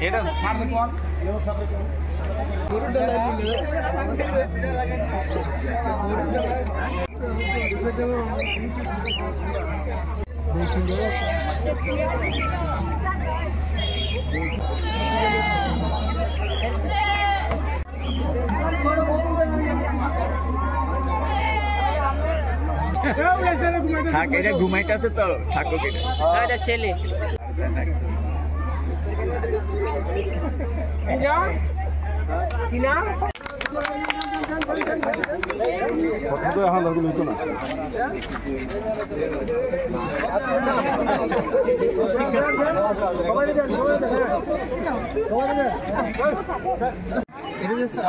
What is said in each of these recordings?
এটা সামনে কোন থাক এটা ঘুমাইতেছে তো থাকো এটা ছেলে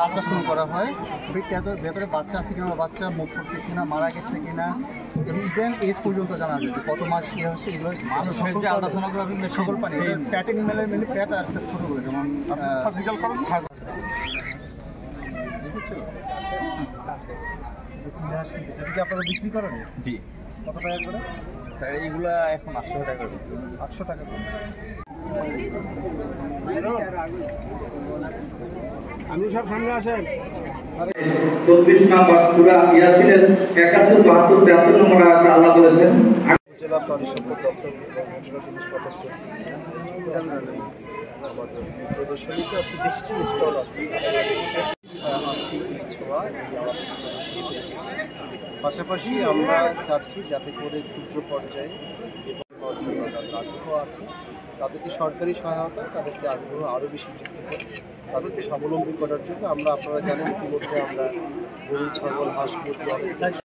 আল্ট্রাসাউন্ড করা হয় ভেতরে বাচ্চা আছে কিনা, বাচ্চা মুখ করতেছে না, মারা গেছে কিনা, এবং ইভেন এজ পর্যন্ত জানা যায় যে কত মাস কী হচ্ছে এগুলো সকল পানি প্যাট অ্যানিমেলের মেনলি প্যাট আর ছোটোগুলো যেমন আপনারা বিক্রি করেন? জি। কত টাকা করে স্যার এইগুলা এখন 800 টাকা করে। 800 টাকা করে। আমি সব সামনে আসেন 24 নম্বর সূরা ইয়াসিনের 71 72 73 নম্বর আয়াতে আল্লাহ বলেছেন জেলা পরিষদ দপ্তর আমাদের প্রদর্শনীতে আজকে বেশি স্টল আছে। আজকে এই ছোঁয়া পাশাপাশি আমরা চাচ্ছি যাতে করে ক্ষুদ্র পর্যায়ে আগ্রহ আছে তাদেরকে সরকারি সহায়তা, তাদেরকে আগ্রহ আরও বেশি বৃদ্ধি করে তাদেরকে স্বাবলম্বী করার জন্য আমরা আপনারা জানেন ইতিমধ্যে আমরা গরু, ছাগল, হাঁস, মুরগি